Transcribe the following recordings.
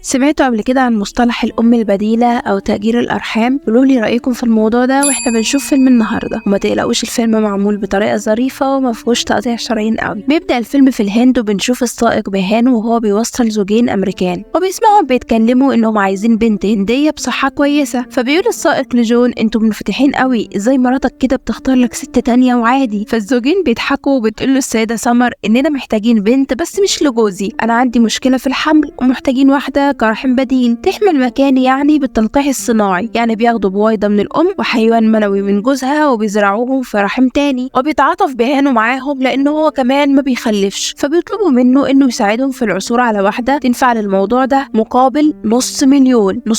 سمعتوا قبل كده عن مصطلح الأم البديلة أو تأجير الأرحام؟ قولوا لي رأيكم في الموضوع ده واحنا بنشوف فيلم النهارده. وما تقلقوش، الفيلم معمول بطريقة ظريفة وما فيهوش تقطيع شرايين قوي. بيبدأ الفيلم في الهند وبنشوف السائق بيهان وهو بيوصل زوجين أمريكان وبيسمعهم بيتكلموا إنهم عايزين بنت هندية بصحة كويسة. فبيقول السائق لجون: انتوا منفتحين قوي، ازاي مراتك كده بتختار لك ست تانية وعادي؟ فالزوجين بيضحكوا وبتقول له السيدة سمر إننا محتاجين بنت بس مش لجوزي، أنا عندي مشكلة في الحمل ومحتاجين واحدة كرحم بديل تحمل مكاني، يعني بالتلقيح الصناعي، يعني بياخدوا بويضة من الأم وحيوان منوي من جوزها وبيزرعوهم في رحم تاني. وبيتعاطف بيهانوا معاهم لأنه هو كمان ما بيخلفش، فبيطلبوا منه إنه يساعدهم في العثور على واحدة تنفع للموضوع ده مقابل نص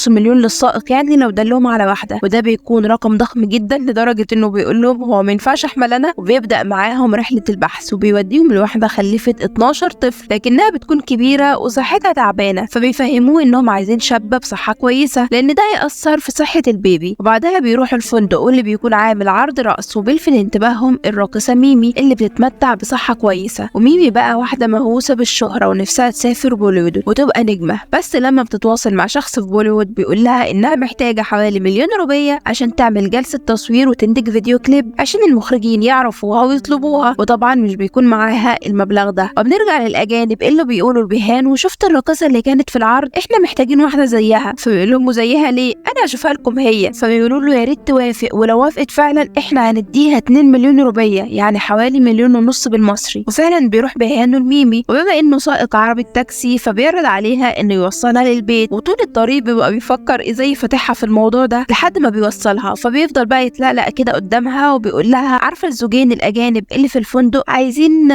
مليون للسائق، يعني لو دلهم على واحدة. وده بيكون رقم ضخم جدا لدرجة إنه بيقول لهم هو ما ينفعش أحمل أنا، وبيبدأ معاهم رحلة البحث وبيوديهم لواحدة خلفت 12 طفل لكنها بتكون كبيرة وصحتها تعبانة، فبيفهموه إنهم عايزين شابة بصحة كويسة لأن ده هيأثر في صحة البيبي. وبعدها بيروحوا الفندق واللي بيكون عامل عرض رأس، وبيلفت انتباههم الراقصة ميمي اللي بتتمتع بصحة كويسة. وميمي بقى واحدة مهووسة بالشهرة ونفسها تسافر بوليوود وتبقى نجمة، بس لما بتتواصل مع شخص في بوليوود بيقول لها إنها محتاجة حوالي 1,000,000 روبية عشان تعمل جلسة تصوير وتنتج فيديو كليب عشان المخرجين يعرفوها ويطلبوها، وطبعا مش بيكون معاها المبلغ ده. وبنرجع للأجانب اللي بيقولوا لبيهان: وشفت الراقصة اللي كانت في العرض؟ احنا محتاجين واحدة زيها. فبيقول لهم: زيها ليه؟ انا هشوفها لكم هي. فبيقولوا له: يا ريت توافق، ولو وافقت فعلا احنا هنديها 2,000,000 روبية، يعني حوالي 1,500,000 بالمصري. وفعلا بيروح بيهان لميمي، وبما انه سائق عربي تاكسي فبيعرض عليها انه يوصلها للبيت، وطول الطريق بيبقى بيفكر ازاي يفتحها في الموضوع ده لحد ما بيوصلها. فبيفضل بقى يتلقلق كده قدامها وبيقول لها: عارفة الزوجين الأجانب اللي في الفندق عايزين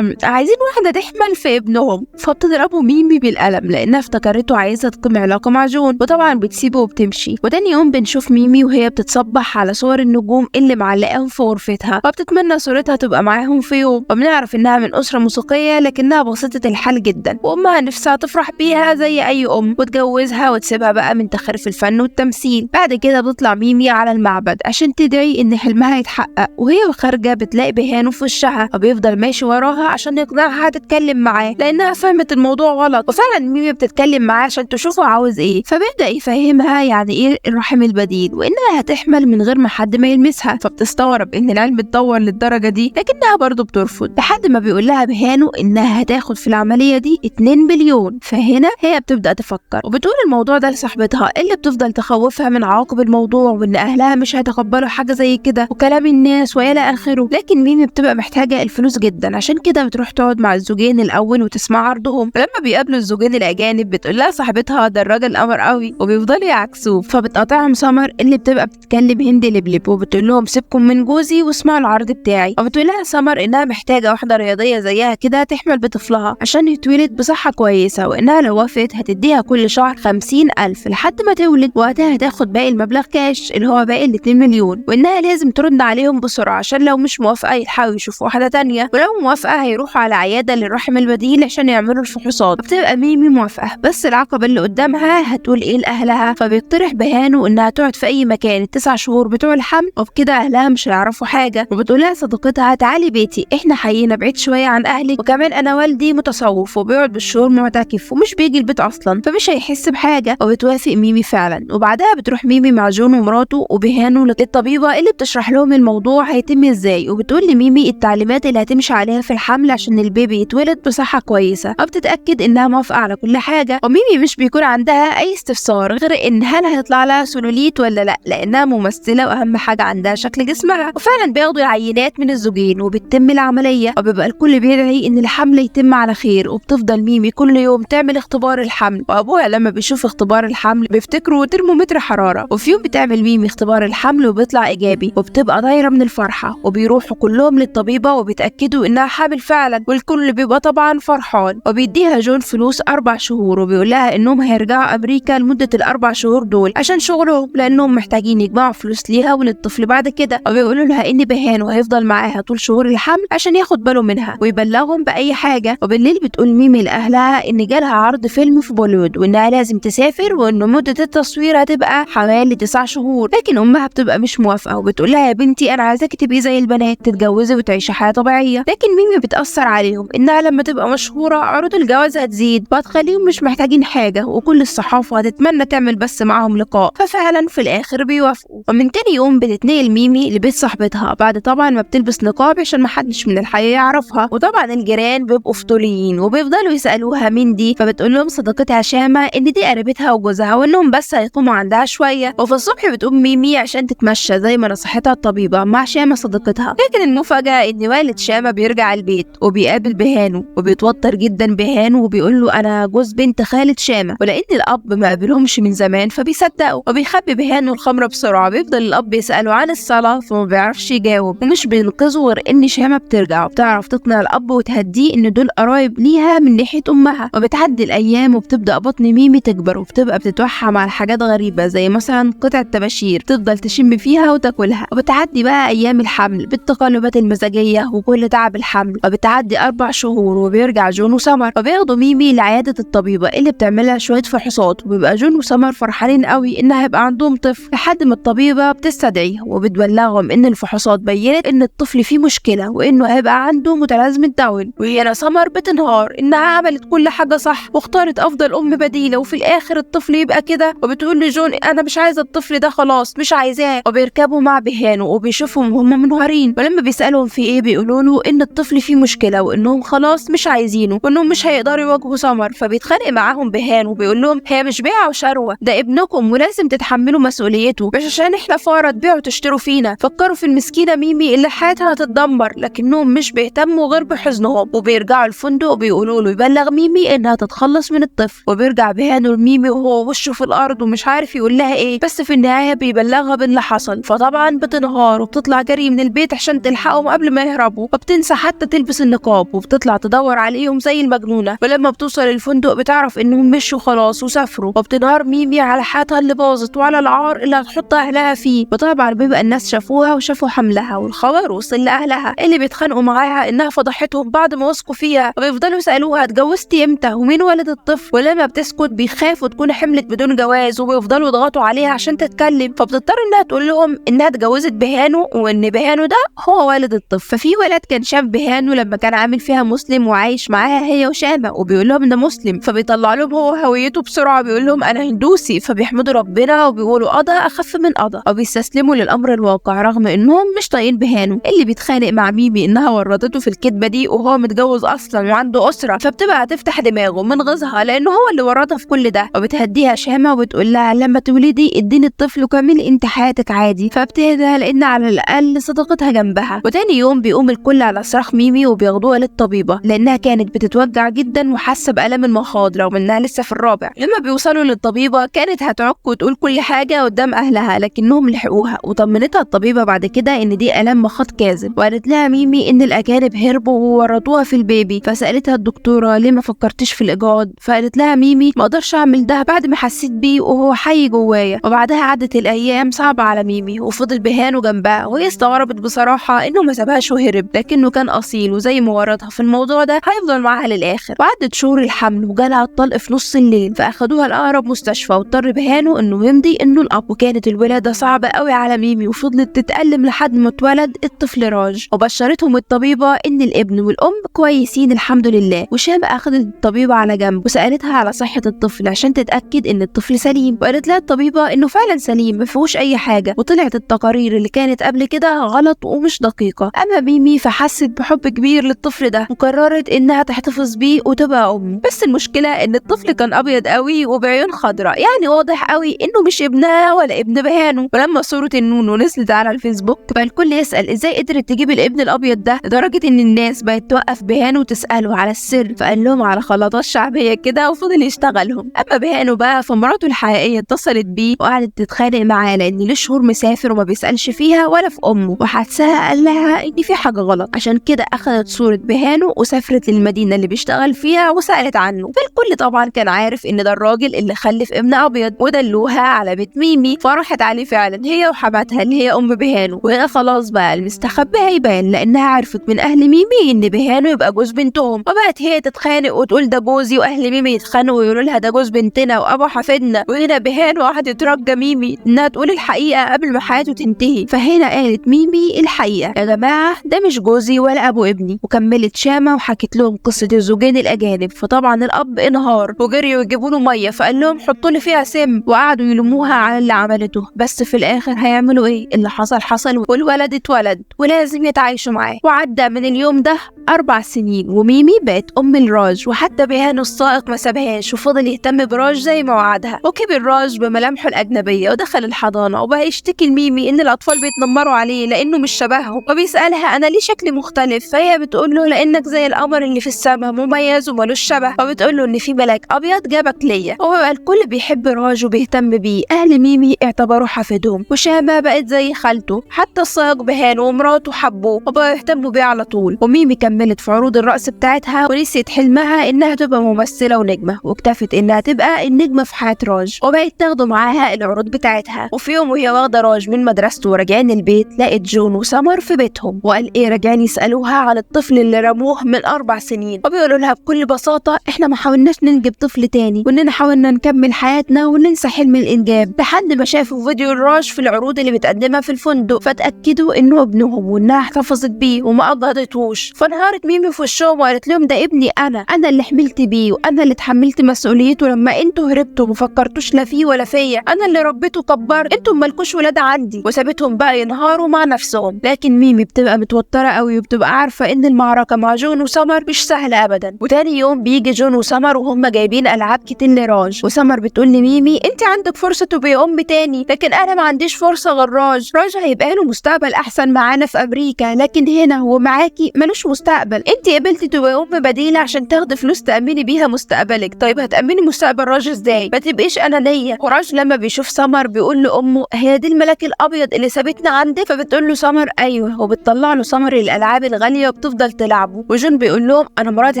واحدة تحمل في ابنهم. فبتضربه ميمي بالقلم لأنها افتكرته عايزة تقيم علاقة مع جون، وطبعا بتسيبه وبتمشي. وتاني يوم بنشوف ميمي وهي بتتصبح على صور النجوم اللي معلقاهم في غرفتها، وبتتمنى صورتها تبقى معاهم في يوم. وبنعرف إنها من أسرة موسيقية لكنها بسيطة الحال جدا، وأمها نفسها تفرح بيها زي أي أم وتجوزها وتسيبها بقى من تخاريف الفن والتمثيل. بعد كده بتطلع ميمي على المعبد عشان تدعي إن حلمها يتحقق، وهي خارجة بتلاقي بيهانو في وشها وبيفضل ماشي وراها عشان يقنعها تتكلم معاه لأنها فهمت الموضوع غلط. وفعلا ميمي بتتكلم معاه عشان تشوفه عاوز ايه، فبيبدأ يفهمها يعني ايه الرحم البديل وانها هتحمل من غير ما حد ما يلمسها. فبتستغرب ان العلم اتطور للدرجة دي، لكنها برضه بترفض لحد ما بيقول لها بيهانو انها هتاخد في العملية دي 2 بليون. فهنا هي بتبدأ تفكر وبتقول الموضوع ده لصاحبتها اللي بتفضل تخوفها من عواقب الموضوع وان اهلها مش هيتقبلوا حاجة زي كده وكلام الناس والى اخره. لكن ميمي بتبقى محتاجة الفلوس جدا، عشان كده بتروح تقعد مع الزوجين الاول وتسمع عرضهم. لما بيقابلوا الزوجين الاجانب بتقول لها صاحبتها: ده الراجل قمر قوي، وبيفضلوا يعكسوه. فبتقاطعهم سمر اللي بتبقى بتتكلم هندي لبلب وبتقول لهم: سيبكم من جوزي واسمعوا العرض بتاعي. وبتقول لها سمر انها محتاجه واحده رياضيه زيها كده تحمل بطفلها عشان يتولد بصحه كويسه، وانها لو وافقت هتديها كل شهر 50,000 لحد ما تولد، وقتها هتاخد باقي المبلغ كاش اللي هو باقي 2 مليون، وانها لازم ترد عليهم بسرعه عشان لو مش موافقه يلحقوا يشوفوا واحده تانية، ولو موافقه هيروحوا على عياده للرحم البديل عشان يعملوا الفحوصات. بتبقى ميمي موافقه، بس العقبه اللي قدامها هتقول ايه لاهلها. فبيقترح بيهانو انها تقعد في اي مكان ال9 شهور بتوع الحمل، وبكده اهلها مش هيعرفوا حاجه. وبتقولها صديقتها: تعالي بيتي، احنا حيينا بعيد شويه عن اهلك، وكمان انا والدي متصوف وبيقعد بالشهور معتكف ومش بيجي البيت اصلا، فمش هيحس بحاجه. وبتوافق ميمي فعلا، وبعدها بتروح ميمي مع جون ومراته وبيهانو للطبيبه اللي بتشرح لهم الموضوع هيتم ازاي، وبتقول لميمي التعليمات اللي هتمشي عليها في الحمل عشان البيبي يتولد بصحه كويسه، وبتتاكد انها موافقه على كل حاجه. وميمي مش بيكون عندها اي استفسار غير ان هل هيطلع لها سلوليت ولا لا، لانها ممثله واهم حاجه عندها شكل جسمها. وفعلا بياخدوا العينات من الزوجين وبتتم العمليه، وبيبقى الكل بيدعي ان الحمل يتم على خير. وبتفضل ميمي كل يوم تعمل اختبار الحمل، وابوها لما بيشوف اختبار الحمل بيفتكروا ترمومتر حراره. وفي يوم بتعمل ميمي اختبار الحمل وبيطلع ايجابي، وبتبقى دايره من الفرحه، وبيروحوا كلهم للطبيبه وبيتاكدوا انها حامل فعلا، والكل بيبقى طبعا فرحان. وبيديها جون فلوس 4 شهور، وبيقول لها انهم هيرجعوا امريكا لمده ال4 شهور دول عشان شغلهم، لانهم محتاجين يجمعوا فلوس ليها وللطفل بعد كده. وبيقولوا لها ان بيهانو هيفضل معاها طول شهور الحمل عشان ياخد باله منها ويبلغهم باي حاجه. وبالليل بتقول ميمي لاهلها ان جالها عرض فيلم في بوليوود وانها لازم تسافر، وان مده التصوير هتبقى حوالي 9 شهور. لكن امها بتبقى مش موافقه وبتقول لها: يا بنتي انا عايزاكي تبقي زي البنات، تتجوزي وتعيشي حياه طبيعيه. لكن ميمي بتاثر عليهم انها لما تبقى مشهوره عروض الجواز هتزيد وهتخليهم مش محتاجين حاجة، وكل الصحافة هتتمنى تعمل بس معاهم لقاء. ففعلا في الآخر بيوافقوا. ومن تاني يوم بتتنقل ميمي لبيت صاحبتها بعد طبعا ما بتلبس نقاب عشان محدش من الحي يعرفها. وطبعا الجيران بيبقوا فضوليين وبيفضلوا يسألوها مين دي، فبتقول لهم صديقتها شامة ان دي قريبتها وجوزها، وانهم بس هيقوموا عندها شوية. وفي الصبح بتقوم ميمي عشان تتمشى زي ما نصحتها الطبيبة مع شامة صديقتها. لكن المفاجأة ان والد شامة بيرجع البيت وبيقابل بهانو، وبيتوتر جدا بهانو وبيقول له انا جوز بنت خالة شامة. ولان الاب ما قابلهمش من زمان فبيصدقوا، وبيخبي بهانو الخمرة بسرعة. بيفضل الاب يسأله عن الصلاة فما بيعرفش يجاوب، ومش بينقذه غير ان شامة بترجع وبتعرف تقنع الاب وتهديه ان دول قرايب ليها من ناحية امها. وبتعدي الايام وبتبدأ بطن ميمي تكبر، وبتبقى بتتوحى مع الحاجات غريبة زي مثلا قطعة طباشير تفضل تشم فيها وتاكلها. وبتعدي بقى ايام الحمل بالتقلبات المزاجية وكل تعب الحمل. وبتعدي 4 شهور وبيرجع جون وسمر، وبياخدوا ميمي لعيادة الطبيبة اللي بتعملها شوية فحوصات. وبيبقى جون وسمر فرحانين قوي ان هيبقى عندهم طفل، لحد ما الطبيبة بتستدعيهم وبتبلغهم ان الفحوصات بينت ان الطفل فيه مشكلة وانه هيبقى عنده متلازمة داون. وهنا سمر بتنهار انها عملت كل حاجة صح واختارت افضل ام بديلة، وفي الاخر الطفل يبقى كده. وبتقول لجون انا مش عايزة الطفل ده خلاص مش عايزاه. وبيركبوا مع بهانو وبيشوفهم وهم منهارين، ولما بيسألهم في ايه بيقولوا له ان الطفل فيه مشكلة وانهم خلاص مش عايزينه وانهم مش هيقدروا يواجهوا سمر. فبيتخانق معاهم بهانو وبيقول لهم هي مش بيعة وشروة، ده ابنكم ولازم تتحملوا مسؤوليته، مش عشان احنا فقرا تبيعوا تشتروا فينا. فكروا في المسكينة ميمي اللي حياتها هتتدمر، لكنهم مش بيهتموا غير بحزنهم. وبيرجعوا الفندق وبيقولوا له يبلغ ميمي انها تتخلص من الطفل. وبيرجع بهانو لميمي وهو وشه في الارض ومش عارف يقول لها ايه، بس في النهاية بيبلغها باللي حصل. فطبعا بتنهار وبتطلع جري من البيت عشان تلحقهم قبل ما يهربوا، وبتنسى حتى تلبس النقاب وبتطلع تدور عليهم زي المجنونة. ولما بتوصل الفندق بتعرف انهم مشوا خلاص وسافروا. وبتنهار ميمي على حياتها اللي باظت وعلى العار اللي هتحط اهلها فيه. وطبعا بيبقى الناس شافوها وشافوا حملها، والخبر وصل لاهلها اللي بيتخانقوا معاها انها فضحتهم بعد ما وثقوا فيها. وبيفضلوا يسالوها اتجوزتي امتى ومين ولد الطفل، ولما بتسكت بيخافوا تكون حملت بدون جواز، وبيفضلوا يضغطوا عليها عشان تتكلم. فبتضطر انها تقول لهم انها اتجوزت بهانو وان بهانو ده هو والد الطفل. ففي ولد كان شاف بهانو لما كان عامل فيها مسلم وعايش معاها هي وشامة، وبيقول لهم ده مسلم. فبيطلع لهم هو هويته بسرعة، بيقول لهم انا هندوسي. فبيحمدوا ربنا وبيقولوا قضى اخف من قضى، وبيستسلموا للامر الواقع رغم انهم مش طايقين بهانو اللي بيتخانق مع ميمي انها ورطته في الكدبة دي وهو متجوز اصلا وعنده اسرة. فبتبقى هتفتح دماغه من غيظها لانه هو اللي ورطها في كل ده. وبتهديها شامة وبتقول لها لما تولدي اديني الطفل وكملي انت حياتك عادي. فبتهدى لان على الاقل صديقتها جنبها. وتاني يوم بيقوم الكل على صراخ ميمي وبياخدوها للطبيبة لانها كانت بتتوجع جدا وحاسه بالام المخاض رغم انها لسه في الرابع. لما بيوصلوا للطبيبة كانت هتعك وتقول كل حاجه قدام اهلها، لكنهم لحقوها وطمنتها الطبيبة بعد كده ان دي الام مخاض كاذب. وقالت لها ميمي ان الاجانب هربوا وورطوها في البيبي. فسالتها الدكتوره ليه ما فكرتش في الاجهاض، فقالت لها ميمي ما اقدرش اعمل ده بعد ما حسيت بيه وهو حي جوايا. وبعدها عدت الايام صعبه على ميمي وفضل بهانو جنبها، وهي استغربت بصراحه انه ما سابهاش وهرب، لكنه كان اصيل وزي ما ورطها في الموضوع ده هيفضل معاها للاخر. وعدت شهور الحمل وجالها الطلق في نص الليل، فاخدوها لاقرب مستشفى واضطر بهانو انه يمضي انه الاب. وكانت الولاده صعبه قوي على ميمي وفضلت تتألم لحد ما اتولد الطفل راج. وبشرتهم الطبيبه ان الابن والام كويسين الحمد لله. وشام اخدت الطبيبه على جنب وسالتها على صحه الطفل عشان تتاكد ان الطفل سليم، وقالت لها الطبيبه انه فعلا سليم ما فيهوش اي حاجه. وطلعت التقارير اللي كانت قبل كده غلط ومش دقيقه. اما ميمي فحست بحب كبير للطفل ده وقررت انها تحتفظ بيه وتبقى امه. بس المشكله ان الطفل كان ابيض قوي وبعيون خضراء، يعني واضح قوي انه مش ابنها ولا ابن بهانو. ولما صوره النونو نزلت على الفيسبوك بقى الكل يسال ازاي قدرت تجيب الابن الابيض ده، لدرجه ان الناس بقت توقف بهانو وتساله على السر، فقال لهم على خلطات شعبيه كده وفضل يشتغلهم. اما بهانو بقى فمراته الحقيقيه اتصلت بيه وقعدت تتخانق معاه لان ليه شهور مسافر وما بيسالش فيها ولا في امه، وحدسها قال لها ان في حاجه غلط. عشان كده اخذت صوره بهانو وسافرت للمدينه اللي بيشتغل فيها وسالت عنه. فالكل طبعا كان عارف ان ده الراجل اللي خلف ابن ابيض، ودلوها على بيت ميمي فرحت عليه فعلا هي وحماتها اللي هي ام بهانو. وهنا خلاص بقى المستخبي هيبان لانها عرفت من اهل ميمي ان بهانو يبقى جوز بنتهم. وبقت هي تتخانق وتقول ده جوزي، واهل ميمي يتخانقوا ويقولوا لها ده جوز بنتنا وابو حفيدنا. وهنا بهانو قعدت ترجى ميمي انها تقول الحقيقه قبل ما حياته تنتهي. فهنا قالت ميمي الحقيقه يا جماعه ده مش جوزي ولا ابو ابني. وكملت شامه وحكت لهم قصه الزوجين الاجانب. فطبعا الاب انهار وجريوا يجيبوا له ميه، فقال لهم حطوا لي فيها سم، وقعدوا يلوموها على اللي عملته. بس في الاخر هيعملوا ايه؟ اللي حصل والولد اتولد ولازم يتعايشوا معاه. وعدى من اليوم ده 4 سنين وميمي بقت ام لراج، وحتى بيهان السائق ما سابهاش وفضل يهتم براج زي ما وعدها. وكبر راج بملامحه الاجنبيه ودخل الحضانه، وبقى يشتكي لميمي ان الاطفال بيتنمروا عليه لانه مش شبههم، وبيسالها انا ليه شكلي مختلف، فهي بتقول له لانك زي القمر اللي في السماء مميز ومالوش شبه، فبتقول له ان في ملاك ابيض جابك ليا. هو بقى الكل بيحب راج وبيهتم بيه. اهل ميمي اعتبروه حفيدهم، وشامه بقت زي خالته. حتى السائق بيهان ومراته حبوه وبقوا يهتموا بيه على طول. وميمي كملت في عروض الرقص بتاعتها ونسيت حلمها انها تبقى ممثله ونجمه، واكتفت انها تبقى النجمه في حياه راج، وبقت تاخده معاها العروض بتاعتها. وفي يوم وهي واخده راج من مدرسته وراجعين البيت، لقت جون وسمر في بيتهم، وقال ايه راجعين يسالوها عن الطفل اللي رموه من 4 سنين، وبيقولوا لها بكل بساطه احنا ما حاولناش ننجب طفل تاني، واننا حاولنا نكمل حياتنا وننسى حلم الانجاب، لحد ما شافوا فيديو الراج في العروض اللي بتقدمها في الفندق، فتاكدوا انه ابنهم وانها احتفظت بيه وما اجهضتهوش. فانهارت ميمي في وشهم وقالت لهم ده ابني، انا اللي حملت بيه، وانا اللي اتحملت مسؤوليته لما انتوا هربتوا وما فكرتوش لا فيه ولا فيا، انا اللي ربيته وكبرت، انتوا مالكوش ولاد عندي. وسابتهم بقى ينهاروا مع نفسهم. لكن ميمي بتبقى متوتره قوي، وبتبقى عارفه ان المعركه مع جون وسمر مش سهله ابدا. وتاني يوم بيجي جون وسمر وهم جايبين العاب كتير لراج، وسمر بتقول لميمي انت عندك فرصه تبقي ام تاني، لكن انا ما عنديش فرصه غير راج هيبقى له مستقبل احسن معانا في امريكا، لكن هنا ومعاكي ملوش مستقبل. انت قبلتي تبقي ام بديله عشان تاخدي فلوس تامني بيها مستقبلك، طيب هتامني مستقبل راج ازاي؟ ما تبقيش انانيه. وراج لما بيشوف سمر بيقول لامه هي دي الملاك الابيض اللي سابتنا عندك؟ فبتقول له سمر ايوه، وبتطلع له سمر الالعاب الغاليه وبتفضل تلعبه. وجون بيقول لهم انا مراتي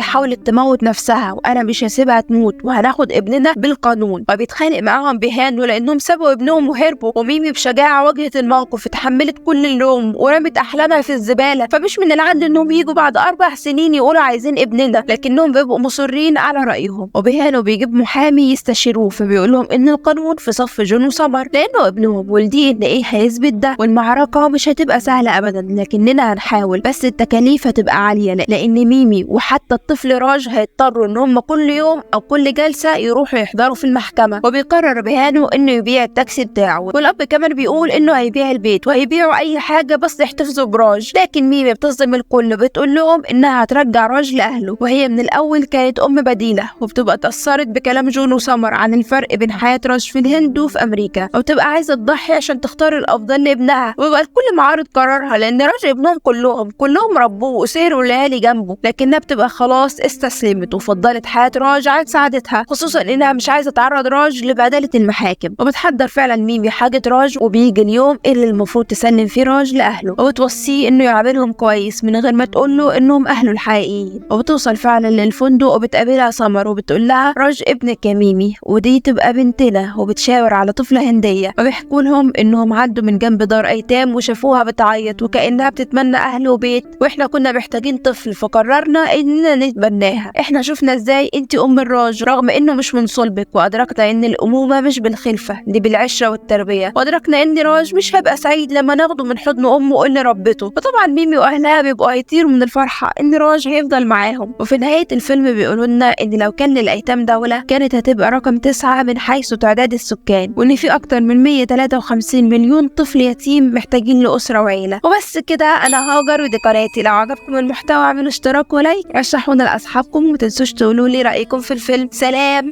حاولت تموت نفسها وانا مش هسيبها تموت، وهناخد ابننا بالقانون. وبيتخانق معاهم بيهانوا لانهم سابوا ابنهم وهربوا. وميمي بشجاعه واجهت الموقف، اتحملت كل اللوم ورمت احلامها في الزباله. فمش من العدل انهم يجوا بعد 4 سنين يقولوا عايزين ابننا، لكنهم بيبقوا مصرين على رايهم. وبيهانوا بيجيب محامي يستشيروه، فبيقول لهم ان القانون في صف جون وسمر لانه ابنهم، والدي ان ايه هيثبت ده، والمعركه مش هتبقى سهله ابدا، لكننا هنحاول، بس التكاليف هتبقى عاليه لان ميمي وحتى الطفل راج هيضطروا ان هم كل يوم او كل جلسه يروحوا يحضروا في المحكمه. وبيقرر بيهانو انه يبيع التاكسي بتاعه، والاب كمان بيقول انه هيبيع البيت وهيبيعوا اي حاجه بس يحتفظوا براج. لكن ميمي بتصدم الكل، بتقول لهم انها هترجع راج لاهله، وهي من الاول كانت ام بديله، وبتبقى اتاثرت بكلام جون وسمر عن الفرق بين حياه راج في الهند وفي امريكا، وبتبقى عايزه تضحي عشان تختار الافضل لابنها. ويبقى الكل معارض قرارها لان راج ابنهم كلهم ربوه وسهروا الليالي جنبه، لكنها بتبقى خلاص استسلمت وفضلت حياه راج عن سعادتها، خصوصا انها مش عايزه تعرض راج لبهدله المحاكم. وبتحضر فعلا ميمي حاجه راج، وبيجي اليوم اللي المفروض تسلم فيه راج لاهله، وبتوصيه انه يعاملهم كويس من غير ما تقول له انهم اهله الحقيقيين. وبتوصل فعلا للفندق وبتقابلها سمر وبتقول لها راج ابنك يا ميمي، ودي تبقى بنتنا، وبتشاور على طفله هنديه. وبيحكوا لهم انهم عدوا من جنب دار ايتام وشافوها بتعيط وكانها بتتمنى اهل وبيت، واحنا كنا محتاجين طفل فقررنا اننا نتبناها. احنا شفنا ازاي انت ام الراج رغم انه مش من صلبك، وادركنا ان الامومه مش بالخلفه، دي بالعشره والتربيه، وادركنا ان راج مش هيبقى سعيد لما ناخده من حضن امه اللي ربته. وطبعا ميمي واهلها بيبقوا هيطيروا من الفرحه ان راج هيفضل معاهم. وفي نهايه الفيلم بيقولوا لنا ان لو كان للايتام دوله كانت هتبقى رقم 9 من حيث تعداد السكان، وان في اكتر من 153 مليون طفل يتيم محتاجين لاسره وعيله. وبس كده، انا هاجر ودي قناتي. لو عجبكم المحتوى اعملوا اشتراك ولايك، رشحونا لاصحابكم، ومتنسوش تقولوا لي رايكم في الفيلم. سلام.